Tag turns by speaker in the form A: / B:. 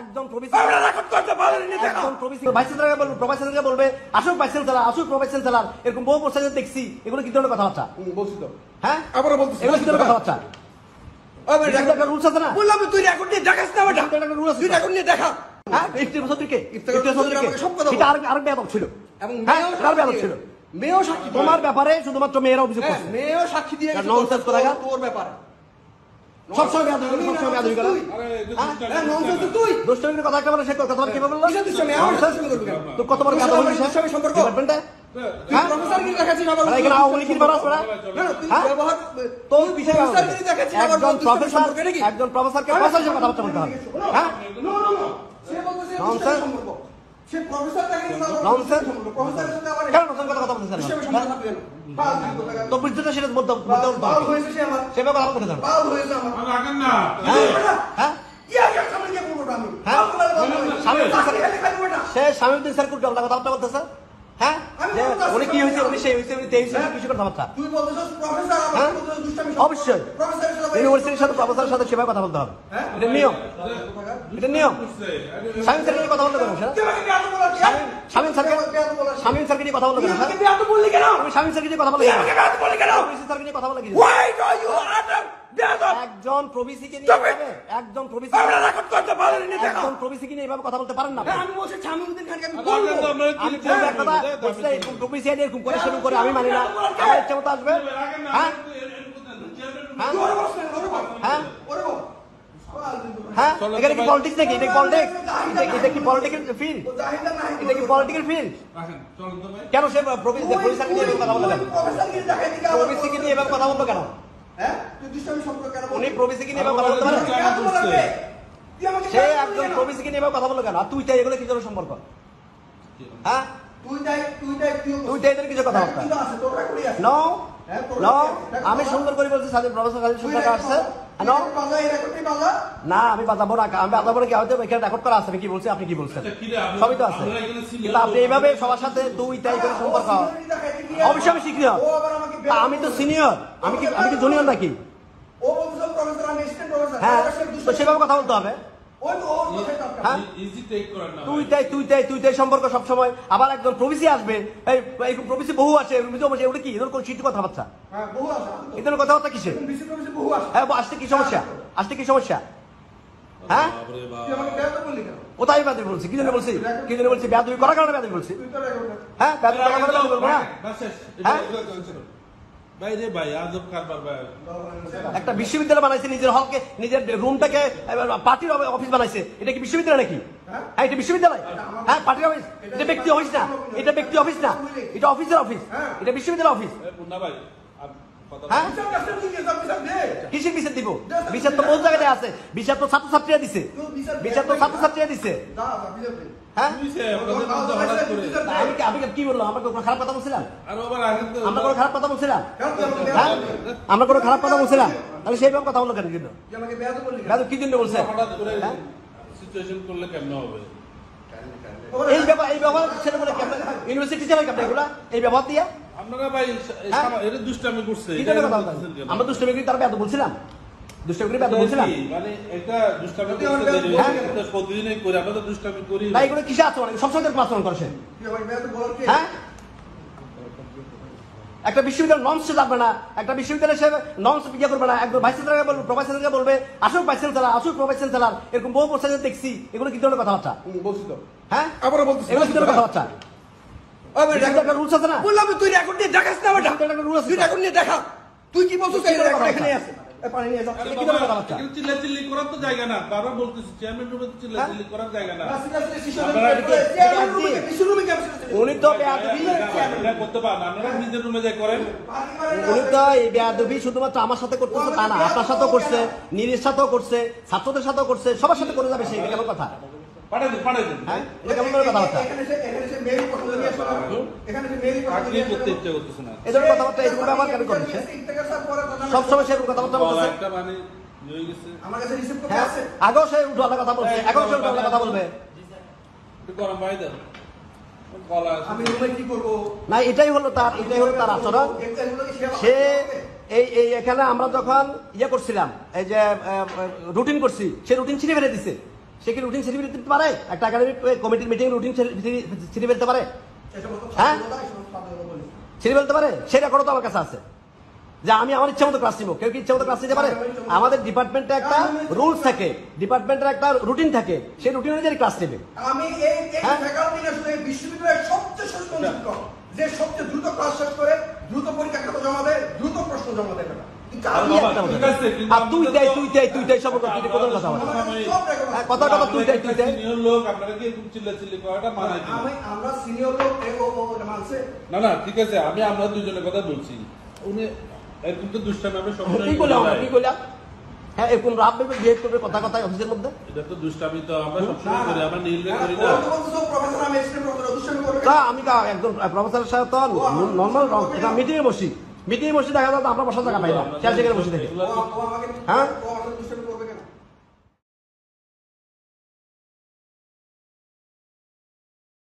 A: একজন প্রফেসরকে বলবে আসুক ভাইস চ্যান্সেলর, আসুক প্রো ভাইস চ্যান্সেলর, এরকম বহু প্রশ্ন দেখছি। এগুলো কি ধরনের কথাবার্তা?
B: বলছি তো,
A: হ্যাঁ
B: আবারও বলতেছি,
A: এগুলো কি ধরনের কথাবার্তা? একটা রুলস আছে না?
B: বললাম তুই রেকর্ড নিয়ে দেখাস না বেটা,
A: একটা রুল আছে,
B: তুই রেকর্ড নিয়ে দেখা।
A: হ্যাঁ ইফতিখার চৌধুরীকে
B: সব কথা
A: এটা আর বেয়াদব ছিল,
B: এবং
A: বেয়াদব ছিল।
B: মেয়েও সাক্ষী,
A: তোমার ব্যাপারে শুধুমাত্র মেয়েরা অভিযোগ করছে,
B: মেয়েও সাক্ষী দিয়ে গেছে
A: ননসেন্স করে গেল
B: তোর ব্যাপারে।
A: সবসময় বেয়াদবি করে, সবসময় বেয়াদবি করে।
B: ননসেন্স তুই
A: দুষ্টমির কথা একটা বলে, সে কথা কি বললো?
B: কিসের দুষ্টামি? আমার সাথে তুমি করবি কেন?
A: তো কত বড় বেয়াদব হইছে
B: দুষ্টামি সম্পর্ক?
A: ডিপার্টমেন্টে
B: তুই প্রফেসরগিরি দেখাচ্ছিস আবার।
A: আরে এখানে আওয়ামী লীগের বাড়া আছে না?
B: না না, তুই
A: হ্যাঁ?
B: ব্যবহার
A: তোর পিছনে
B: প্রফেসরগিরি দেখাচ্ছিস আবার।
A: একজন প্রফেসরকে প্রফেসরের কথাবার্তা বলতে হবে। হ্যাঁ
B: সে বলতেছে
A: ননসেন্স।
B: সম্পর্ক, সে প্রফেসর তাকে
A: ননসেন্স।
B: প্রফেসরের সাথে আবার
A: কেন নতুন কথা বলতেছেন?
B: দুষ্টামি সম্পর্ক থাকবে কেন? বাল
A: তো বুঝতে সেটা বলতে
B: বাল হয়েছে সে আমার,
A: সে কথা বলতে চান?
B: বাল হয়েছে আমার।
A: হ্যাঁ
B: কি আগে সামনে গিয়ে বলবো আমি?
A: হ্যাঁ?
B: স্বামীউদ্দিন
A: সে স্বামীউদ্দিন স্যার কোন কথাবার্তা বলতেছে? হ্যাঁ যে উনি কি হয়েছে, উনি সেই হয়েছে, উনি তেইশ কিছু কথাবার্তা।
B: তুই বলতেছিস প্রফেসর,
A: হ্যাঁ?
B: আমার বলতেছিস দুষ্টামি।
A: অবশ্যই
B: প্রফেসরের সাথে
A: ইউনিভার্সিটির সাথে প্রফেসরের সাথে সেভাবে কথা বলতে হবে, এটা নিয়ম, এটা নিয়ম। স্বামী স্যারকে নিয়ে কথা বলতে কেন স্যার?
B: তুই আমাকে বেয়াদব বলাস?
A: স্বামী স্যারকে স্বামী নিয়ে কথা বলতে
B: তুই
A: কেন
B: আমাকে
A: স্যার?
B: বেয়াদব বললি কেন?
A: তুমি স্বামী স্যারকে নিয়ে কথা বলতে
B: তুই
A: কেন?
B: আমাকে বেয়াদব বললি কেন?
A: স্যারকে নিয়ে কথা বলতে কেন?
B: Why do you utter বেয়াদব?
A: একজন প্রবিসিকে নিয়ে এভাবে, একজন প্রবিসি,
B: আমরা রেকর্ড করতে পারি না। দেখা,
A: একজন প্রবিসিকে নিয়ে এভাবে কথা বলতে পারেন না আপনি?
B: আমি বলছি স্বামীউদ্দিন খানকে আমি বলবো।
A: আমি বলবো একটা কথা, বলছে এরকম প্রবিসি আইডি এরকম করে শুরু করে আমি মানি না, আমার ইচ্ছা মতো আসবে। হ্যাঁ হ্যাঁ
B: ওরে বস না, ওরে বস।
A: হ্যাঁ
B: ওরে বস।
A: হ্যাঁ এখানে কি পলিটিক্স নাকি? এটা কি পলিটিক্স? এটা কি পলিটিক্যাল ফিল্ড?
B: ও জাহিদার নাই।
A: এটা কি পলিটিক্যাল ফিল্ড? কেন সে প্রফেসরকে নিয়ে এভাবে কথা বললো কেন?
B: প্রফেসরগিরি দেখাই দিকে আবার
A: প্রবিসিকে নিয়ে এভাবে কথা বললো কেন?
B: হ্যাঁ? তুই দুষ্টামি সম্পর্ক কেন বললি?
A: উনি প্রবিসিকে নিয়ে এভাবে কথা বলতে পারেন?
B: বেয়াদব বলাকে? তুই আমাকে
A: সে
B: বেয়াদব বললি
A: একজন
B: কেন?
A: প্রবিসিকে নিয়ে এভাবে কথা বললো কেন? আর তুই চাই এগুলো কি ধরনের সম্পর্ক? হ্যাঁ
B: তুই
A: তুই চাই কিছু কথাবার্তা?
B: তুই তো আছে, তোর রেকর্ডই আছে।
A: নো
B: হ্যাঁ, তোর
A: নো,
B: রেকর্ড-
A: আমি সুন্দর করে বলছি স্বাধীন প্রফেসর স্বাধীন
B: তুই
A: সুন্দর আসছে। নো
B: বাংলা, এই রেকর্ডটি বাংলা।
A: না, আমি বাজাবো না, আমি বাজাবো না কি? হয়তো এখানে রেকর্ড করা আছে, আমি কি বলছি আপনি কি বলছেন সবই তো আছে, কিন্তু আপনি এইভাবে সবার সাথে তুই তাই করে সম্পর্ক।
B: সিনিয়রিটি দেখাইতে গিয়ে
A: অবশ্যই আমি সিনিয়র,
B: ও আবার আমাকে
A: আমি তো সিনিয়র, আমি কি জুনিয়র নাকি?
B: ও বলছে প্রফেসর, আমি অ্যাসিস্ট্যান্ট প্রফেসর।
A: হ্যাঁ তো সেভাবে কথা বলতে হবে।
B: ওই তো ওর কথাই তো আপনার।
A: হ্যাঁ তুই তাই সম্পর্ক সবসময়। আবার একজন প্রবিসি আসবে, এই প্রবিসি বহু আছে, ওটা কি এদের কোন শীত কথাবার্তা?
B: হ্যাঁ, বহু আছে।
A: এদের কথাবার্তা কিসে?
B: বিসি প্রফেসর বহু আছে।
A: হ্যাঁ আসতে কি সমস্যা? আসতে কি সমস্যা? হ্যাঁ
B: তুই আমাকে বেয়াদব বললি কেন?
A: কোথায় বেয়াদবি বলছি? কি জন্য বলছি? কি জন্য বলছি? বেয়াদবি করার কারণে বেয়াদবি বলছি।
B: তুই তো রেকর্ড কর।
A: হ্যাঁ বেয়াদবি করার কারণে বেয়াদবি বলবো না? হ্যাঁ? একটা বিশ্ববিদ্যালয় বানাইছে, নিজের হলকে, নিজের রুমটাকে পার্টির অফিস বানাইছে। এটা কি বিশ্ববিদ্যালয় নাকি? হ্যাঁ এটা বিশ্ববিদ্যালয়? হ্যাঁ পার্টির অফিস? এটা ব্যক্তি অফিস না, এটা ব্যক্তি অফিস না, এটা অফিসের অফিস, এটা বিশ্ববিদ্যালয় অফিস। হ্যাঁ
B: বিচার কাছে তুই গিয়ে যাবি, বিচার দে।
A: কিসের বিচার দিব? বিচার তো বহু জায়গায় আছে, বিচার তো ছাত্রছাত্রীরা দিছে, বিচার তো ছাত্রছাত্রীরা দিছে।
B: যা, যা, বিচার দে।
A: হ্যাঁ
B: বিচার দে।
A: আমি কি বললাম? আমরা কোনো খারাপ কথা বলছিলাম? আমরা কোনো
C: আরো
A: খারাপ কথা বলছিলাম?
B: কেন তুই আমাকে
A: হ্যাঁ
B: বেয়াদব বললি?
A: আমরা কোনো খারাপ কথা বলছিলাম? তাহলে সেইভাবে কথা বললো কেন? কিন্তু
B: তুই আমাকে বেয়াদব বললি কেন?
A: বেয়াদব কি জন্য বলছে?
C: হঠাৎ করে
A: হ্যাঁ?
C: সিচুয়েশন করলে কেমন হবে?
A: এই ব্যবহার ছেলে বলে ইউনিভার্সিটি চালাই কেমন এগুলা? এই ব্যবহার দিয়া
C: আপনারা ভাই
A: হ্যাঁ?
C: এটা দুষ্টামি করছে,
A: কি
C: এটা
A: জন্য কথা
C: বলতেছেন
A: বলছেন?
C: কেন?
A: আমরা দুষ্টমি করি, তার বেয়াদব বলছিলাম? দুষ্টমি করি বেয়াদব বলছিলাম?
C: কি? মানে এটা দুষ্টামি
B: তুই আমার
C: করতে দেরি
B: হ্যাঁ?
C: হচ্ছে, এটা প্রতিদিনই করি, আমরা তো দুষ্টামি করি
A: না এগুলো কিসে আচরণ? সবসময় এরকম আচরণ করছে।
B: তুই আমাকে বেয়াদব বলার কে?
A: হ্যাঁ একটা বিশ্ববিদ্যালয় নমস যাবে না, একটা বিশ্ববিদ্যালয় সে নমস ইয়ে করবে না, একজন ভাইস চ্যান্সেলরকে বলবে, প্রো ভাইস চ্যান্সেলরকে বলবে আসুক ভাইস চ্যান্সেলর, আসুক প্রো ভাইস চ্যান্সেলর, এরকম বহু প্রশ্ন দেখছি। এগুলো কি ধরনের কথাবার্তা?
B: বলছি তো,
A: হ্যাঁ
B: আবারও বলতেছি,
A: এগুলো কি ধরনের কথাবার্তা? একটা রুলস আছে না?
B: বললাম তুই রেকর্ড নিয়ে দেখাস না বেটা,
A: একটা রুল আছে,
B: তুই রেকর্ড নিয়ে দেখা। তুই কি বলছিস? এই রেকর্ড এখানে আছে। এই পানি নিয়ে যাও।
A: কি ধরনের কথাবার্তা?
C: এখানে চিল্লাচিল্লি করার তো জায়গা না, বারবার বলতেছি চেয়ারম্যান রুমে তো চিল্লাচিল্লি করার জায়গা না।
A: উনি তো বেয়াদবি,
C: এটা করতে পারেন, আপনারা নিজের রুমে যাই করেন।
A: উনি তো এই বেয়াদবি শুধুমাত্র আমার সাথে করতেছে তা না, আপনার সাথেও করছে, নীলের সাথেও করছে, ছাত্রদের সাথেও করছে, সবার সাথে করে যাবে। সেই কেমন কথা?
C: পাঠাই দিন, পাঠাই দিন।
A: হ্যাঁ এটা কেমন ধরনের কথাবার্তা?
C: চাকরি করতে ইচ্ছে করতেছে না।
A: এই ধরনের কথাবার্তা এরকম ব্যবহার কেন করছে? সবসময় সেরকম কথাবার্তা বলতেছে।
C: একটা মানে হয়ে গেছে,
A: হ্যাঁ আগেও সে উল্টো কথা বলছে, এখনো সে উল্টো কথা বলবে।
C: একটু গরম পানি দাও, কলা আছে।
B: আমি রুমে কি করব?
A: না এটাই হলো তার আচরণ। সে এই এখানে আমরা যখন ইয়ে করছিলাম, এই যে রুটিন করছি, সে রুটিন ছিঁড়ে ফেলে দিছে। সে কি রুটিন ছিঁড়ে ফেলতে পারে? একটা একাডেমিক কমিটির মিটিং রুটিন ছিঁড়ে ফেলতে পারে? হ্যাঁ, ছিঁড়ে ফেলতে পারে? সেই রেকর্ডও তো আমার কাছে আছে যে আমি আমার ইচ্ছা মতো ক্লাস নিব। কেউ কি ইচ্ছা মতো ক্লাস নিতে পারে? আমাদের ডিপার্টমেন্টে একটা রুলস থাকে, ডিপার্টমেন্টের একটা রুটিন থাকে, সেই রুটিন অনুযায়ী ক্লাস নেবে।
B: আমি এই ফ্যাকাল্টির আসলে বিশ্ববিদ্যালয়ের সবচেয়ে সচেতন ছাত্র, যে সবচেয়ে দ্রুত ক্লাস শেষ করে দ্রুত পরীক্ষা খাতা জমা দেয়, দ্রুত প্রশ্ন জমা দেয়। কিন্তু আমি
C: বাবা,
B: একটা
C: ঠিক আছে, কিন্তু
A: আর তুই দেয় সব কথা বলে। হ্যাঁ, কথা তুই দেয়
C: সিনিয়র লোক আপনারা কি এরকম চিল্লাচিল্লি করাটা মানায় কিনা?
B: আমরা সিনিয়র লোক ওটা মানছে।
C: না ঠিক আছে, আমরা দুজনের কথা বলছি। উনি এরকম তো দুষ্টামি আমরা সবসময়
A: কি করলাম আমরা, কি করলাম? হ্যাঁ, এরকম রাব বিহেভ করবে কথা অফিসের মধ্যে।
C: এটা তো দুষ্টামি, তো আমরা সবসময় করি, আমরা নীলবে করি না।
B: প্রফেসর আমি এক্সপ্লেন করতে দুষ্টামি করবে।
A: তা আমি একজন প্রফেসরের সাথে তো নর্মাল মিটিংয়ে বসি, দেখা যায় আমরা বসার জায়গা পাই না, চেয়ার বসে থেকে।
B: ও আমাকে
A: হ্যাঁ?
B: ও